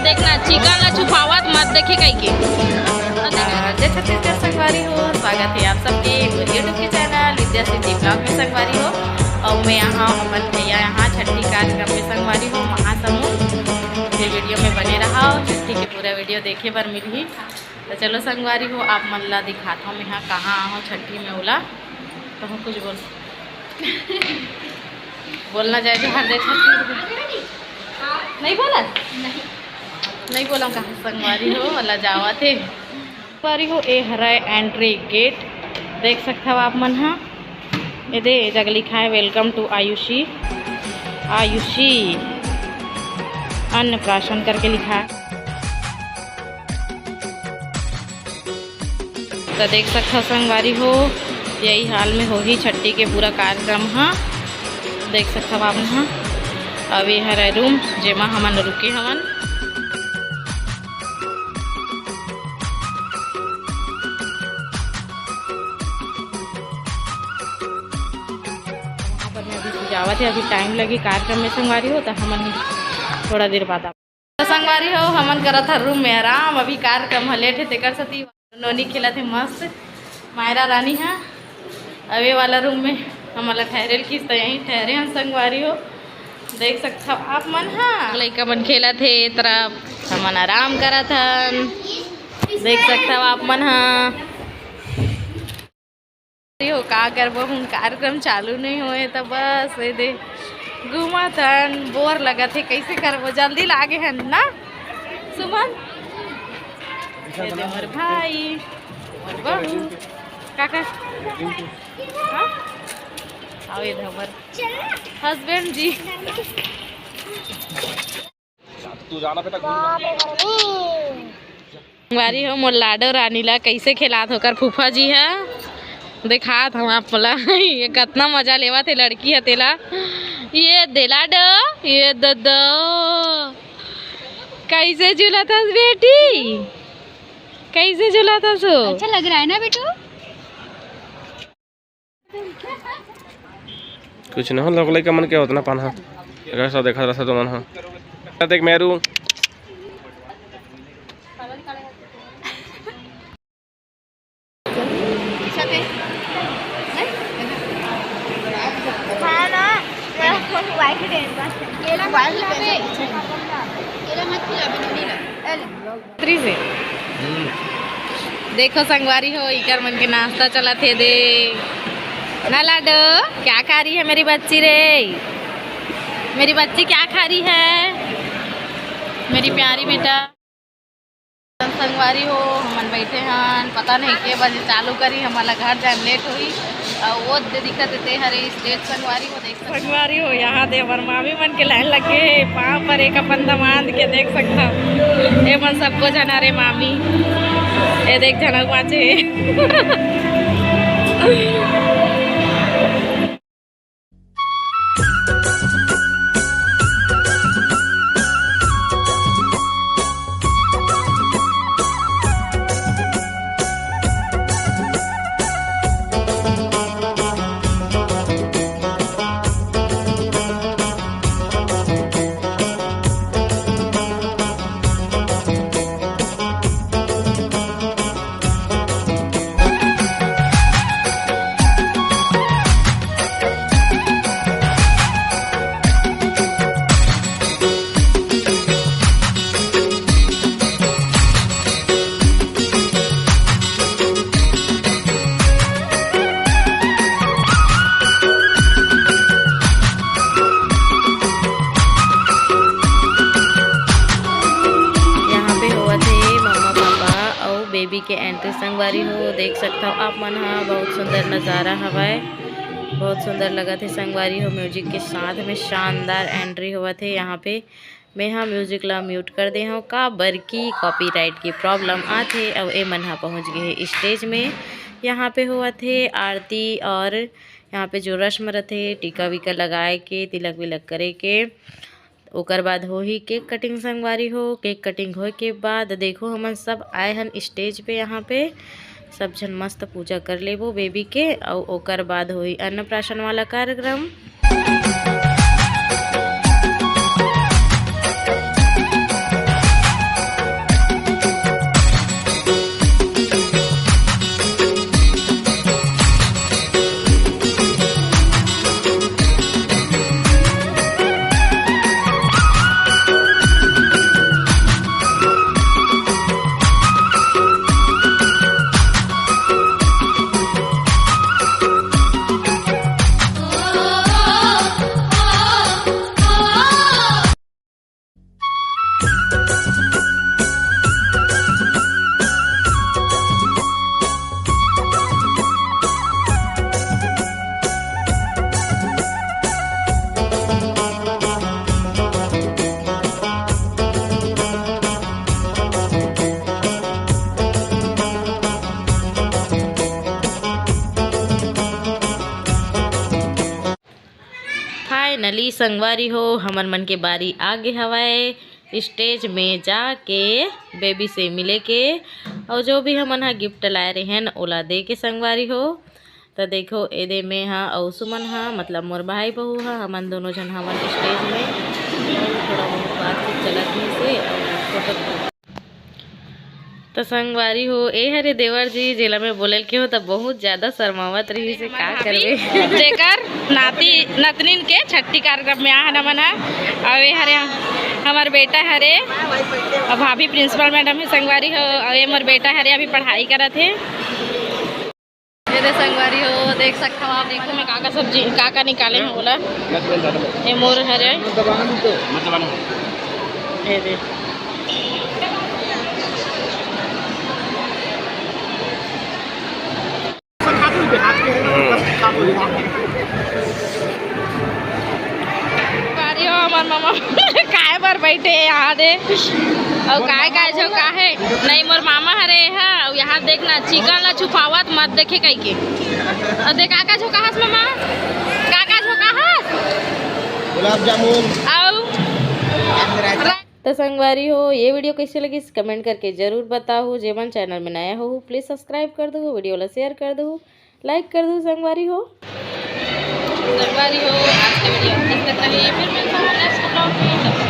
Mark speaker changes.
Speaker 1: देखना चिकन ला छुपावत मत देखे कहीं के। जय छत्तीसगढ़ संगवारी हो, स्वागत है आप सबके यूट्यूब के चैनल विद्या सिद्धि ब्लॉग में संगवारी हो। और मैं यहाँ हमन भैया यहाँ छठी कार्यक्रम में संगवारी हो महासमूह के वीडियो में बने रहा हो। छठी के पूरा वीडियो देखे बर मिली तो चलो संगवारी हो आप मन ला दिखाता हूँ मैं यहाँ कहाँ आऊँ छठी में। ओला तो हम कुछ बोलना जाए हर देश नहीं बोला नहीं बोला कहाँ संगवारी हो वाला जावा थे संगवारी हो। ए हरा एंट्री गेट देख सकते हो आप मन। हाँ ये दे जग लिखा है वेलकम टू आयुषी अन्नप्राशन करके लिखा है। तो देख सकते हो संगवारी हो यही हाल में हो ही छठी के पूरा कार्यक्रम। हाँ देख सकते हो आप। हाँ अब ये हरा रूम जेमा हमन रुके हवन। जावा थे अभी टाइम लगी कार्यक्रम में संगवारी हो तो हमन थोड़ा देर बाद तो संगवारी हो हमन करा था रूम में आराम। अभी कार्यक्रम लेट है तेकर सती नोनी खेला थे मस्त मायरा रानी। है अवे वाला रूम में हमारा ठहरे किस तो यहीं ठहरे हम संगवारी हो देख सकते हो आप मन। हाँ लड़का मन खेला थे तरफ हमन आराम करा था देख सकते हो आप मन। हाँ हो का करबो हूँ कार्यक्रम चालू नहीं हुए तो बस ये दे घूमा थन बोर लगा थे कैसे करबो जल्दी लागे हैं ना सुमन मोर भाई मोर बहू काका। हाँ आओ इधर हमर हस्बैंड जी संगवारी हो मोर लाडो रानी ला कैसे खिलात होकर फूफा जी है दिखात हम आप बोला ये कितना मजा लेवा थे लड़की है तेला ये देला डो ये दो कैसे झूला था बेटी कैसे झूला था सो
Speaker 2: अच्छा लग रहा है ना बेटू।
Speaker 3: कुछ नहीं लोग लड़का मन क्या होता ना पाना ऐसा देखा रहा तो मन। हाँ देख मेरू
Speaker 1: से देखो संगवारी हो इकर मन के नाश्ता चला थे दे ना लाडो क्या खा रही है मेरी बच्ची रे। मेरी बच्ची क्या खा रही है मेरी प्यारी बेटा। संगवारी हो हमन बैठे हैं पता नहीं के बजे चालू करी हमारा घर जाए लेट हुई और वो दिक्कत देते हरे स्टेज संगवारी हो देख संगवारी हो यहाँ देवर मामी मन के लाइन लगे पाँव पर एक अपन दमाद के देख सकता ये मन सबको जना रे मामी ये देख जना पाचे बेबी के एंट्री संगवारी हो देख सकता हो आप मन। हाँ बहुत सुंदर नज़ारा हवाए बहुत सुंदर लगा थे संगवारी हो म्यूजिक के साथ में शानदार एंट्री हुआ थे। यहाँ पे मैं हाँ म्यूजिक ला म्यूट कर दे हूँ का बर की कॉपीराइट की प्रॉब्लम आथे। अब ए मन हाँ पहुँच गए स्टेज में। यहाँ पे हुआ थे आरती और यहाँ पे जो रस्म रथे टीका वीका लगाए के तिलक विलक करे के ओकर बाद हो ही केक कटिंग संगवारी हो। केक कटिंग होए के बाद देखो हमन सब आए हन स्टेज पे। यहाँ पे सब जन मस्त पूजा कर लेबो बेबी के और ओकर बाद होई अन्नप्राशन वाला कार्यक्रम। फाइनली संगवारी हो हमर मन के बारी आगे हवाए स्टेज में जाके बेबी से मिले के और जो भी हमन हा गिफ्ट लाए रहे ओला दे के संगवारी हो। तो देखो एदे में हाँ और सुमन हाँ मतलब मोर भाई बहू हाँ हमन दोनों जन हमन स्टेज में और थोड़ा बहुत बातचीत चलत ही से और फोटो। तो संगवारी हो ए हरे देवर जी जेला में बोलल के हो तब बहुत ज्यादा शर्मावत रही से का करबे
Speaker 2: जेकर नाती नतनिन के छठी कार्यक्रम में आहन हमन और ए हरे हमार बेटा हरे और भाभी प्रिंसिपल मैडम है संगवारी हो और ये मोर बेटा हरे अभी पढ़ाई करत है। ये संगवारी हो देख सकते हो आप देखो मैं काका सब्जी काका निकाले हैं बोला ये मोर हरे ये दे हमार मामा काय बर बैठे यहाँ दे और काय जो का है नहीं मोर मामा हरे है और यहाँ देखना चिकन ला छुपावत मत देखे कई के और देख काका जो कहास मामा काका जो कहास
Speaker 3: गुलाब जामुन
Speaker 1: और तो संगवारी हो ये वीडियो कैसे लगी कमेंट करके जरूर बताओ। जेवन चैनल में नया हो प्लीज सब्सक्राइब कर दो, वीडियो ला शेयर कर दो, लाइक कर दो। संगवारी हो आज का वीडियो तक रही फिर मिलता हूँ नेक्स्ट ब्लॉग में।